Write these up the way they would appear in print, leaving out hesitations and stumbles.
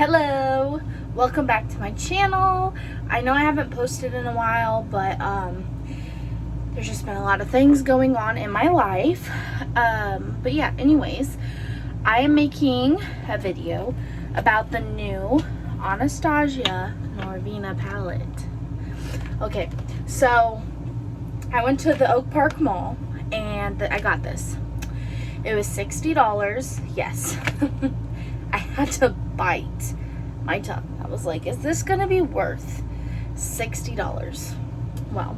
Hello, welcome back to my channel. I know I haven't posted in a while, but there's just been a lot of things going on in my life. But yeah, anyways, I am making a video about the new Anastasia Norvina palette. Okay, so I went to the Oak Park Mall and I got this. It was $60. Yes. I had to bite my tongue. I was like, is this gonna be worth $60? Well,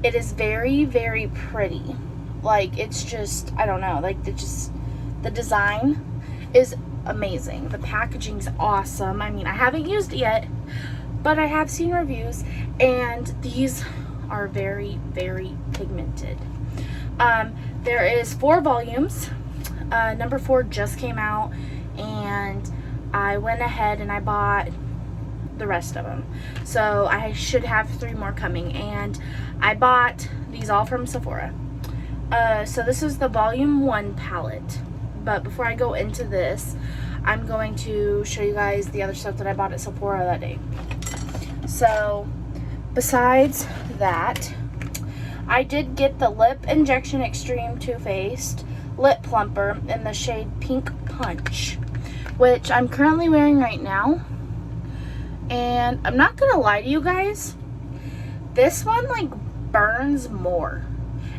it is very, very pretty. Like, it's just, I don't know, like, the design is amazing. The packaging's awesome. I mean, I haven't used it yet, but I have seen reviews, and these are very, very pigmented. There is 4 volumes. Number 4 just came out, and I went ahead and I bought the rest of them. So I should have 3 more coming, and I bought these all from Sephora. So this is the volume 1 palette. But before I go into this, I'm going to show you guys the other stuff that I bought at Sephora that day. So besides that, I did get the Lip Injection Extreme Too Faced Lip Plumper in the shade Pink Punch, which I'm currently wearing right now. And I'm not gonna lie to you guys, this one like burns more,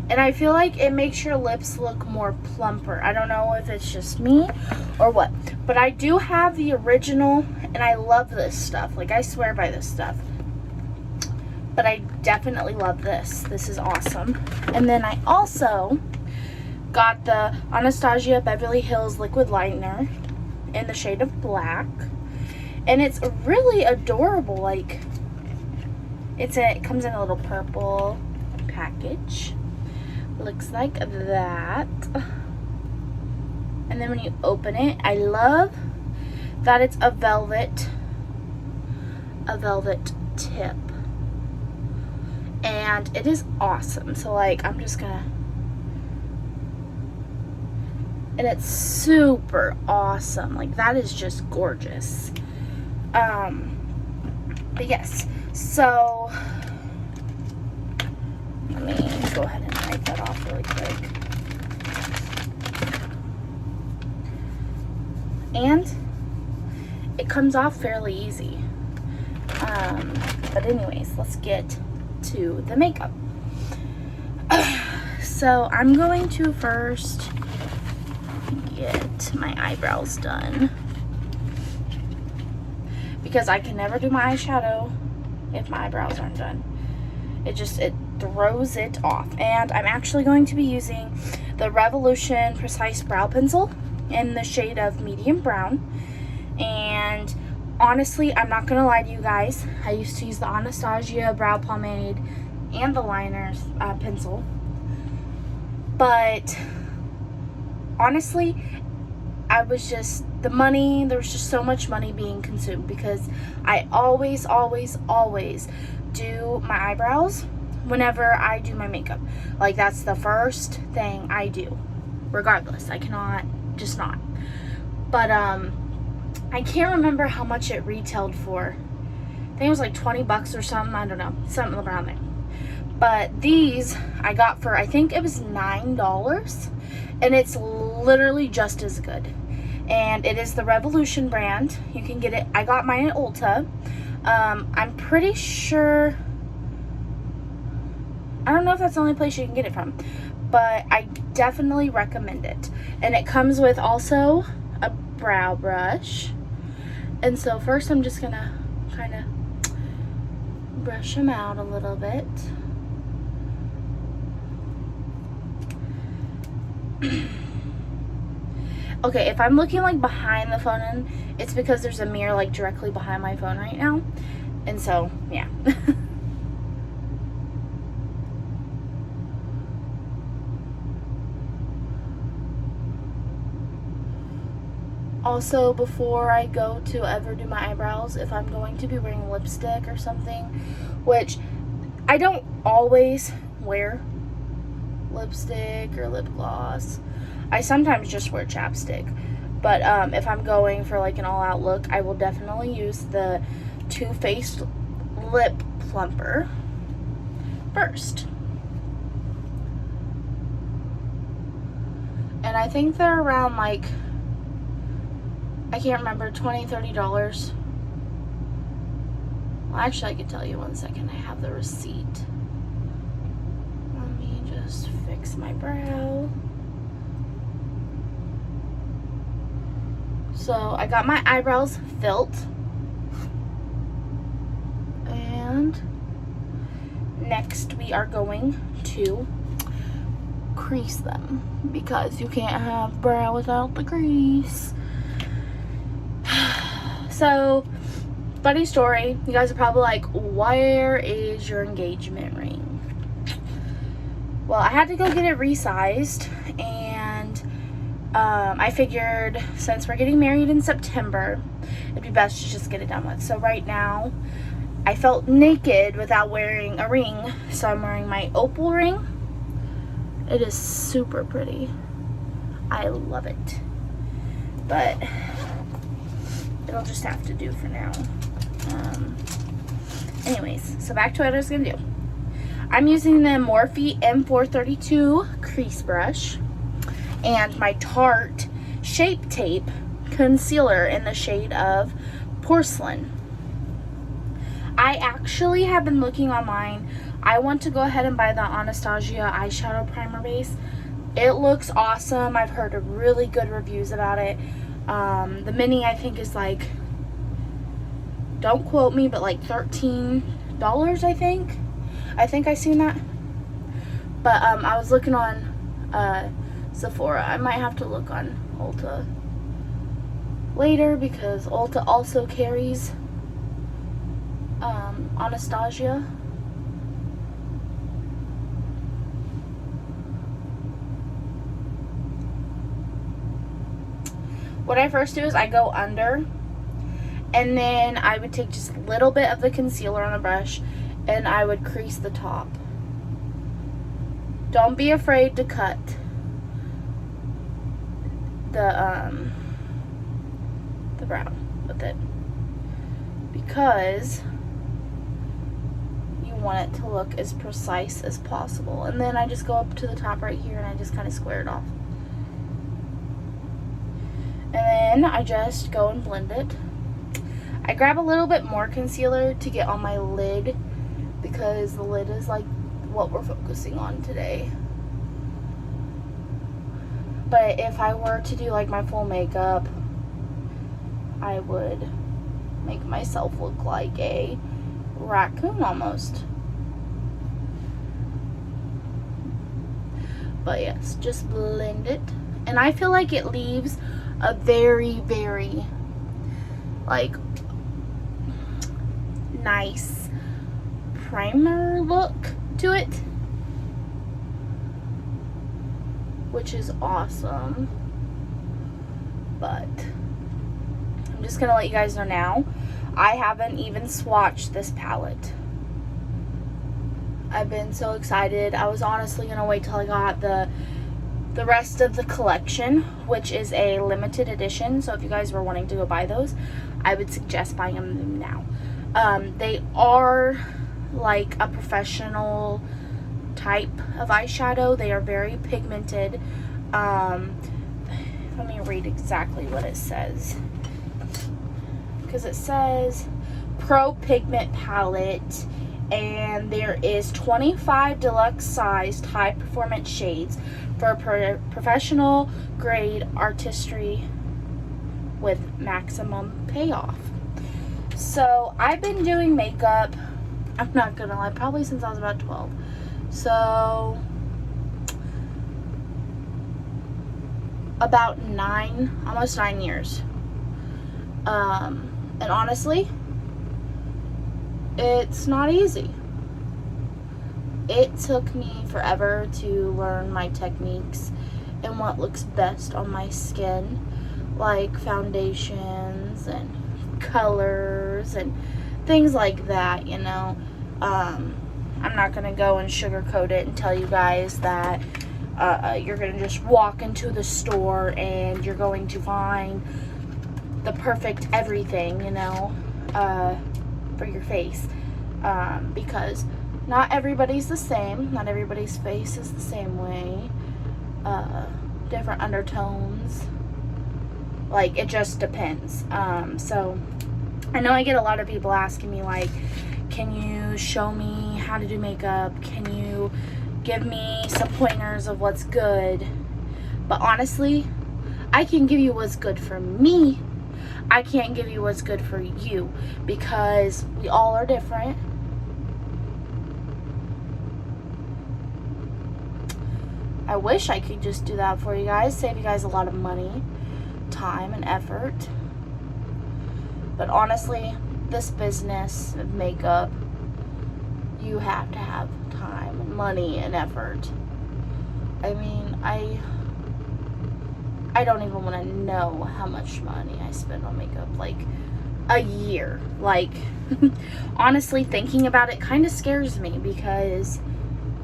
and I feel like it makes your lips look more plumper. I don't know if it's just me or what, but I do have the original, and I love this stuff. Like, I swear by this stuff. But I definitely love this. This is awesome. And then I also got the Anastasia Beverly Hills Liquid Liner in the shade of black. And it's really adorable. Like, it comes in a little purple package. Looks like that. And then when you open it, I love that it's a velvet tip. And it is awesome. So, like, I'm just gonna, and it's super awesome. Like, that is just gorgeous. But yes, so let me go ahead and wipe that off really quick. And it comes off fairly easy. But anyways, let's get to the makeup. So I'm going to first get my eyebrows done, because I can never do my eyeshadow if my eyebrows aren't done. It throws it off. And I'm actually going to be using the Revolution Precise Brow Pencil in the shade of medium brown. And honestly, I'm not gonna lie to you guys, I used to use the Anastasia brow pomade and the liners pencil, but honestly, I was just, there was just so much money being consumed, because I always do my eyebrows whenever I do my makeup. Like, that's the first thing I do, regardless. I cannot just not. But I can't remember how much it retailed for. I think it was like 20 bucks or something. I don't know, something around there. But these I got for, I think it was $9, and it's literally just as good. And it is the Revolution brand. You can get it, I got mine at Ulta. I'm pretty sure, I don't know if that's the only place you can get it from, but I definitely recommend it. And it comes with also a brow brush. And so first I'm just gonna kind of brush them out a little bit. Okay, if I'm looking like behind the phone, it's because there's a mirror like directly behind my phone right now. And so, yeah. Also, before I go to ever do my eyebrows, if I'm going to be wearing lipstick or something, which I don't always wear lipstick or lip gloss, I sometimes just wear chapstick. But if I'm going for like an all-out look, I will definitely use the Too Faced Lip Plumper first. And I think they're around like, I can't remember, $20, $30. Well, actually, I can tell you one second. I have the receipt. Let me just fix my brow. So I got my eyebrows filled. And next we are going to crease them, because you can't have brow without the crease. So, funny story, you guys are probably like, where is your engagement ring? Well, I had to go get it resized, and I figured since we're getting married in September, it'd be best to just get it done with. So right now, I felt naked without wearing a ring, so I'm wearing my opal ring. It is super pretty. I love it. But it'll just have to do for now. Anyways, so back to what I was going to do. I'm using the Morphe M432 crease brush and my Tarte Shape Tape concealer in the shade of Porcelain. I actually have been looking online. I want to go ahead and buy the Anastasia eyeshadow primer base. It looks awesome. I've heard really good reviews about it. The mini, I think, is like, don't quote me, but like $13, I think. I think I seen that. But I was looking on Sephora. I might have to look on Ulta later, because Ulta also carries Anastasia. What I first do is I go under, and then I would take just a little bit of the concealer on the brush and I would crease the top. Don't be afraid to cut the brow with it, because you want it to look as precise as possible. And then I just go up to the top right here and I just kind of square it off. And then I just go and blend it. I grab a little bit more concealer to get on my lid, because the lid is like what we're focusing on today. But if I were to do like my full makeup, I would make myself look like a raccoon almost. But yes, just blend it. And I feel like it leaves a very, very like nice primer look to it, which is awesome. But I'm just gonna let you guys know now, I haven't even swatched this palette. I've been so excited. I was honestly gonna wait till I got the rest of the collection, which is a limited edition. So if you guys were wanting to go buy those, I would suggest buying them now. They are like a professional type of eyeshadow. They are very pigmented. Let me read exactly what it says, because it says Pro Pigment Palette, and there is 25 deluxe sized high performance shades for professional grade artistry with maximum payoff. So I've been doing makeup, I'm not gonna lie, probably since I was about 12. So about almost 9 years. And honestly, it's not easy. It took me forever to learn my techniques and what looks best on my skin, like foundations and colors and things like that, you know. I'm not gonna go and sugarcoat it and tell you guys that You're going to just walk into the store and you're going to find the perfect everything, you know, for your face. Because not everybody's the same. Not everybody's face is the same way. Different undertones. Like, it just depends. So, I know I get a lot of people asking me, like, can you show me how to do makeup? Can you give me some pointers of what's good? But honestly, I can give you what's good for me. I can't give you what's good for you, because we all are different. I wish I could just do that for you guys, save you guys a lot of money, time, and effort. But honestly, this business of makeup, you have to have time and money and effort. I mean, I don't even want to know how much money I spend on makeup, like a year. Like, honestly, thinking about it kind of scares me, because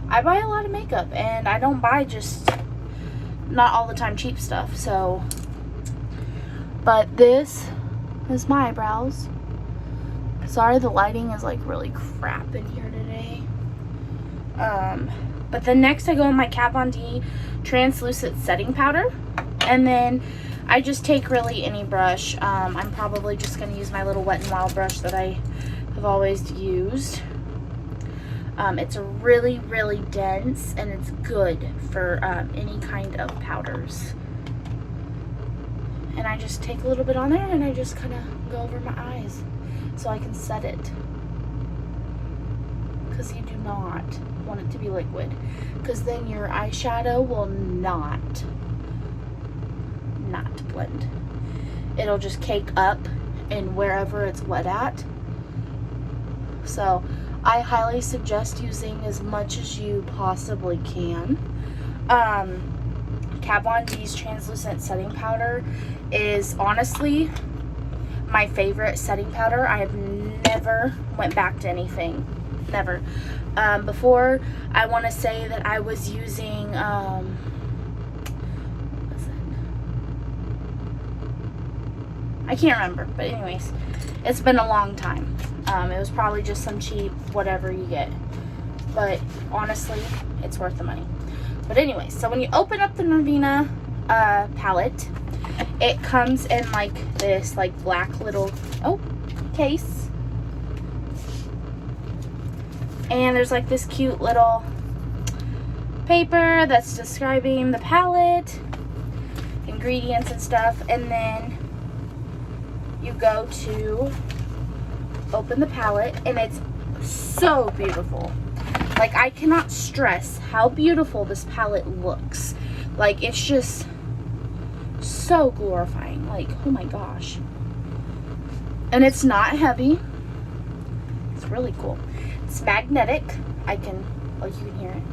I buy a lot of makeup and I don't buy just, not all the time, cheap stuff. So, but this is my eyebrows. Sorry, the lighting is like really crap in here today. But then next I go in my Kat Von D translucent setting powder, and then I just take really any brush. I'm probably just going to use my little Wet n Wild brush that I have always used. It's really, really dense, and it's good for any kind of powders. And I just take a little bit on there, and I just kind of go over my eyes so I can set it. Because you do not want it to be liquid, because then your eyeshadow will not blend. It'll just cake up in wherever it's wet at. So I highly suggest using as much as you possibly can. Kat Von D's translucent setting powder is honestly my favorite setting powder. I have never went back to anything. Never. Before, I want to say that I was using, what was it? I can't remember, but anyways, it's been a long time. It was probably just some cheap whatever you get. But honestly, it's worth the money. But anyways, so when you open up the Norvina palette, it comes in like this like black little case. And there's like this cute little paper that's describing the palette, ingredients and stuff. And then you go to open the palette, and it's so beautiful. Like, I cannot stress how beautiful this palette looks. Like, it's just so glorifying. Like, oh my gosh. And it's not heavy. It's really cool. It's magnetic. You can hear it.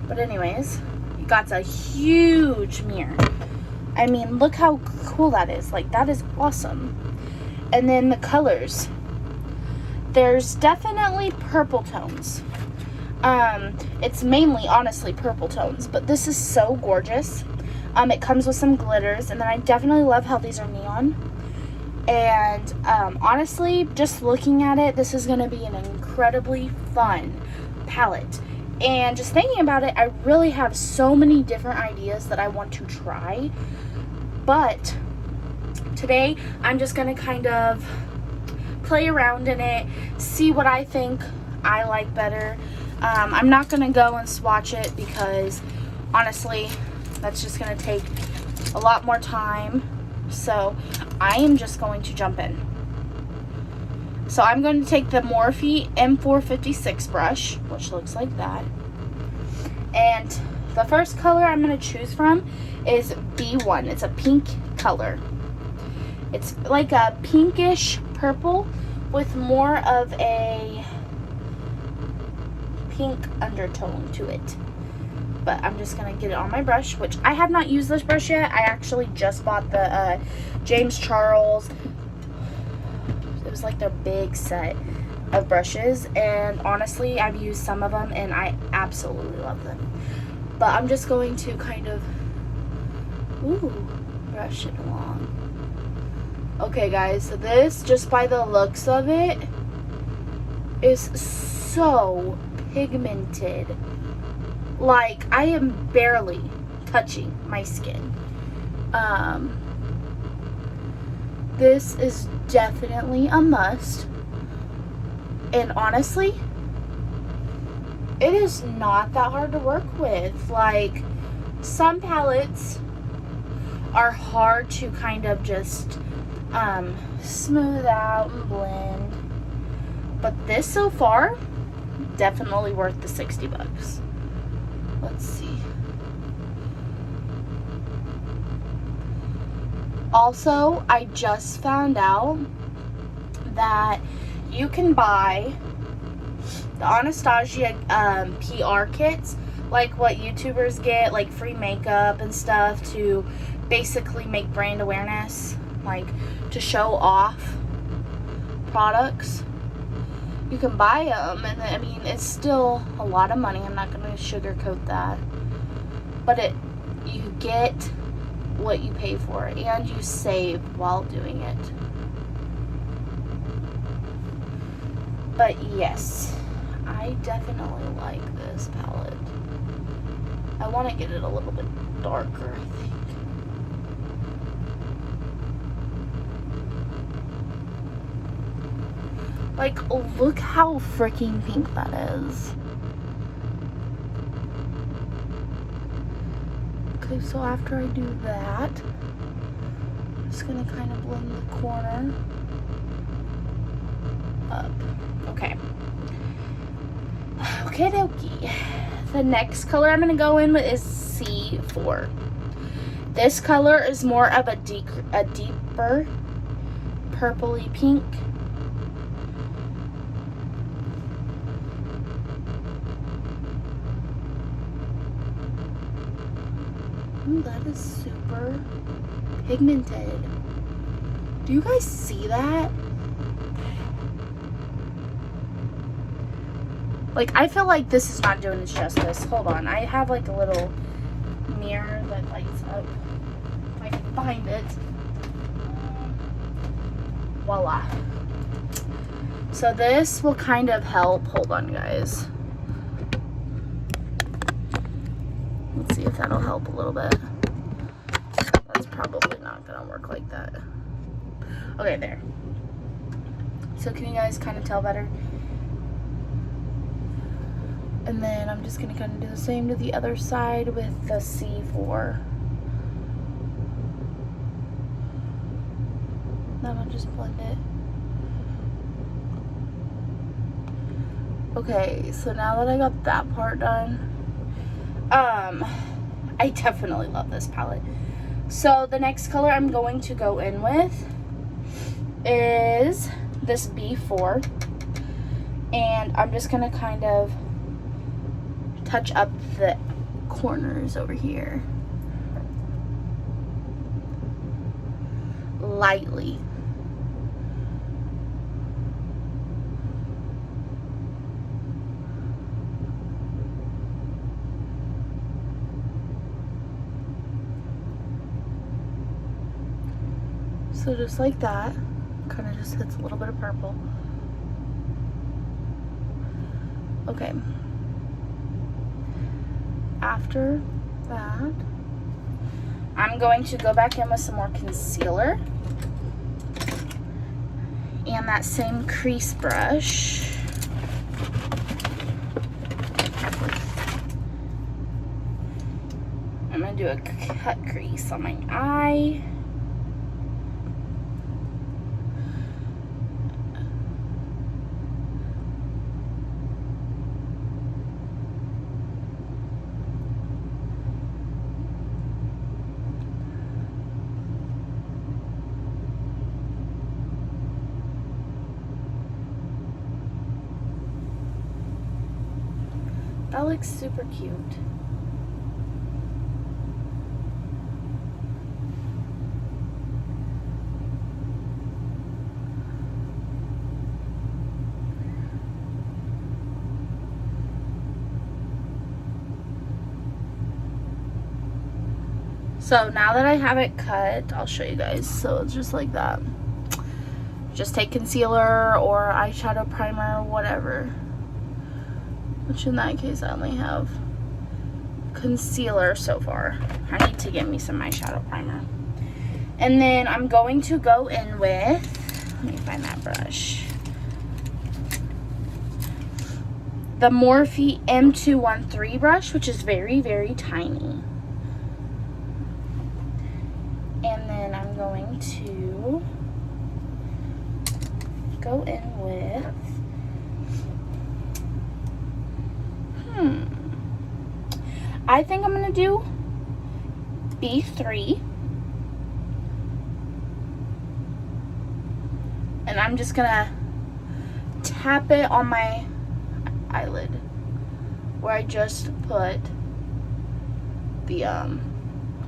But anyways, it got a huge mirror. I mean, look how cool that is. Like, that is awesome. And then the colors. There's definitely purple tones. It's mainly, honestly, purple tones. But this is so gorgeous. It comes with some glitters. And then I definitely love how these are neon. And honestly, just looking at it, this is going to be an incredibly fun palette. And just thinking about it, I really have so many different ideas that I want to try. But today, I'm just going to kind of play around in it, see what I think I like better. I'm not going to go and swatch it, because honestly, that's just going to take a lot more time. So I am just going to jump in. So I'm going to take the Morphe M456 brush, which looks like that. And the first color I'm going to choose from is B1. It's a pink color. It's like a pinkish purple with more of a pink undertone to it. But I'm just going to get it on my brush, which I have not used this brush yet. I actually just bought the James Charles. It was like their big set. of brushes, and honestly I've used some of them and I absolutely love them. But I'm just going to kind of brush it along. Okay guys, so this, just by the looks of it, is so pigmented. Like, I am barely touching my skin. This is definitely a must. And honestly, it is not that hard to work with. Like, some palettes are hard to kind of just smooth out and blend. But this so far, definitely worth the 60 bucks. Let's see. Also, I just found out that you can buy the Anastasia PR kits, like what YouTubers get, like free makeup and stuff, to basically make brand awareness, like to show off products. You can buy them, and I mean, it's still a lot of money. I'm not going to sugarcoat that, but you get what you pay for, and you save while doing it. But yes, I definitely like this palette. I want to get it a little bit darker, I think. Like, look how freaking pink that is. Okay, so after I do that, I'm just gonna kind of blend the corner up. Okay. Okay, dokie. The next color I'm gonna go in with is C4. This color is more of a deeper purpley pink. Ooh, that is super pigmented. Do you guys see that? Like, I feel like this is not doing its justice. Hold on, I have like a little mirror that lights up. If I can find it. Voila. So this will kind of help. Hold on, guys. Let's see if that'll help a little bit. That's probably not gonna work like that. Okay, there. So can you guys kind of tell better? And then I'm just gonna kind of do the same to the other side with the C4. Then I'll just blend it. Okay, so now that I got that part done, I definitely love this palette. So the next color I'm going to go in with is this B4, and I'm just gonna kind of touch up the corners over here lightly. So just like that, kind of just hits a little bit of purple. Okay. After that, I'm going to go back in with some more concealer and that same crease brush. I'm going to do a cut crease on my eye. That looks super cute. So now that I have it cut, I'll show you guys. So it's just like that. Just take concealer or eyeshadow primer, whatever. Which in that case I only have concealer so far. I need to get me some eyeshadow primer. And then I'm going to go in with, let me find that brush. The Morphe M213 brush, which is very, very tiny. And then I'm going to go in with, I think I'm going to do B3. And I'm just going to tap it on my eyelid where I just put the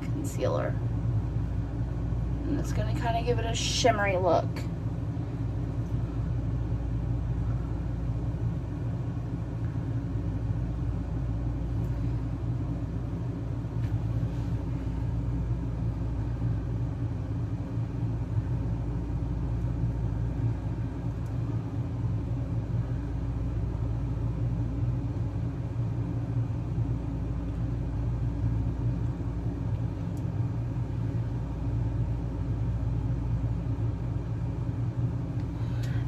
concealer. And it's going to kind of give it a shimmery look.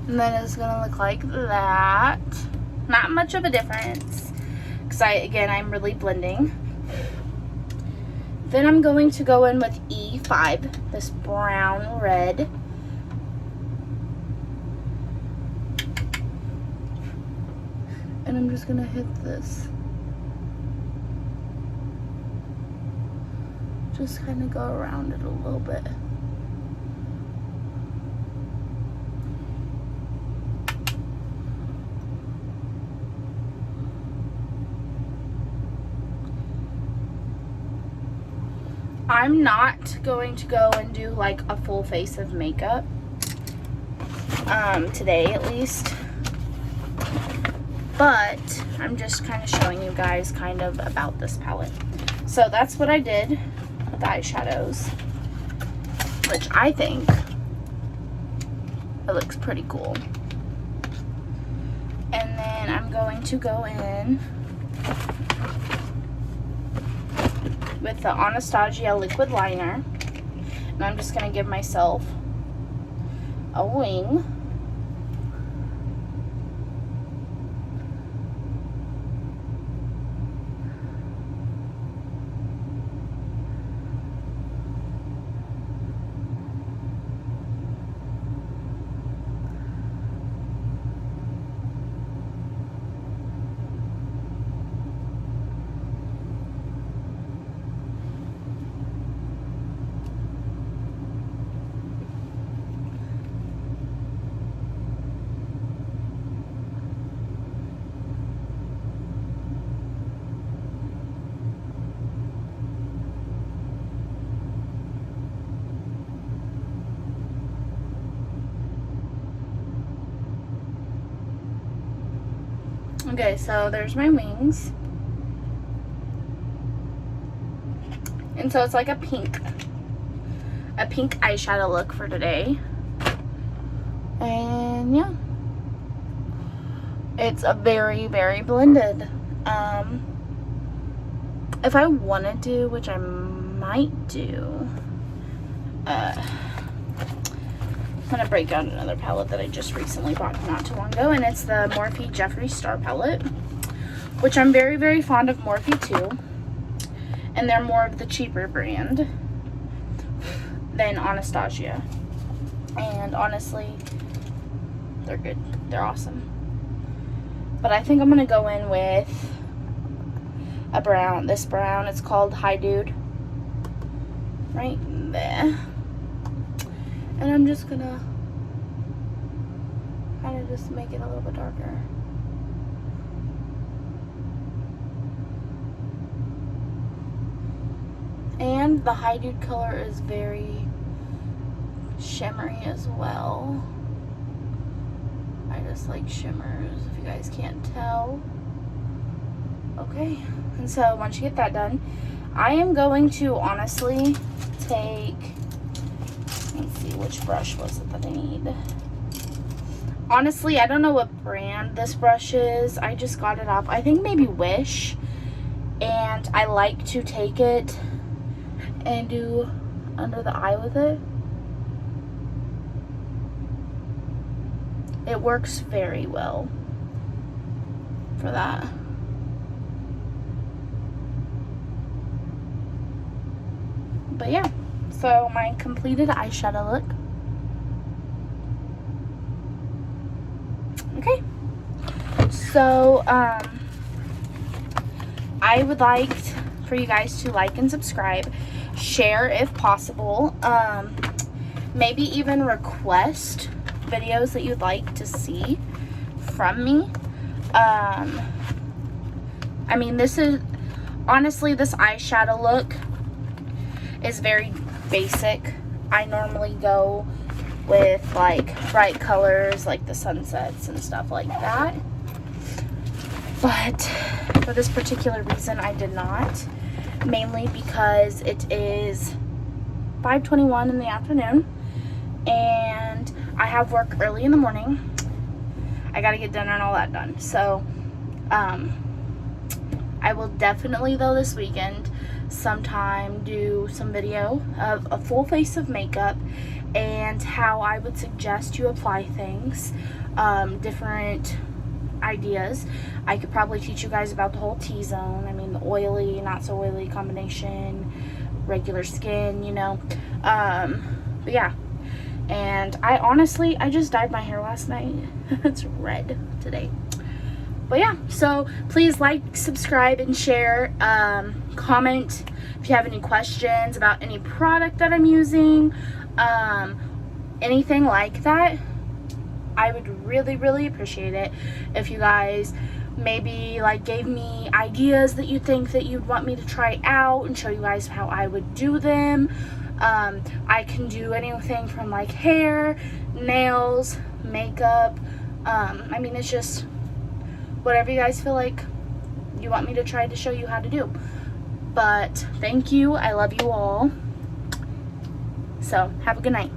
And then it's gonna look like that. Not much of a difference, because I'm really blending. Then I'm going to go in with E5, this brown red. And I'm just gonna hit this. Just kind of go around it a little bit. I'm not going to go and do like a full face of makeup today at least, but I'm just kind of showing you guys kind of about this palette. So that's what I did with the eyeshadows, which I think it looks pretty cool. And then I'm going to go in with the Anastasia liquid liner, and I'm just going to give myself a wing. Okay, so there's my wings. And so it's like a pink eyeshadow look for today. And yeah, it's a very, very blended. If I wanted to, which I might do, I'm gonna break down another palette that I just recently bought not too long ago, and it's the Morphe Jeffree Star palette, which I'm very, very fond of Morphe too, and they're more of the cheaper brand than Anastasia, and honestly, they're good. They're awesome. But I think I'm gonna go in with a brown. This brown, it's called Hi Dude, right there. And I'm just gonna kind of just make it a little bit darker. And the Hi Dude color is very shimmery as well. I just like shimmers, if you guys can't tell. Okay, and so once you get that done, I am going to honestly take, let's see, which brush was it that I need? Honestly, I don't know what brand this brush is. I just got it off, I think maybe Wish. And I like to take it and do under the eye with it. It works very well for that. But yeah, so my completed eyeshadow look. Okay, so I would like for you guys to like and subscribe, share if possible, maybe even request videos that you'd like to see from me. I mean, this is honestly, this eyeshadow look is very basic. I normally go with like bright colors like the sunsets and stuff like that, but for this particular reason I did not, mainly because it is 5:21 in the afternoon and I have work early in the morning. I gotta get dinner and all that done, so I will definitely, though, this weekend sometime do some video of a full face of makeup and how I would suggest you apply things, different ideas. I could probably teach you guys about the whole T-zone. I mean, the oily, not so oily combination, regular skin, you know. But yeah, and I just dyed my hair last night. It's red today. But yeah, so please like, subscribe, and share. Comment if you have any questions about any product that I'm using, anything like that. I would really, really appreciate it if you guys maybe like gave me ideas that you think that you'd want me to try out and show you guys how I would do them. I can do anything from like hair, nails, makeup. I mean, it's just whatever you guys feel like you want me to try to show you how to do. But thank you. I love you all. So have a good night.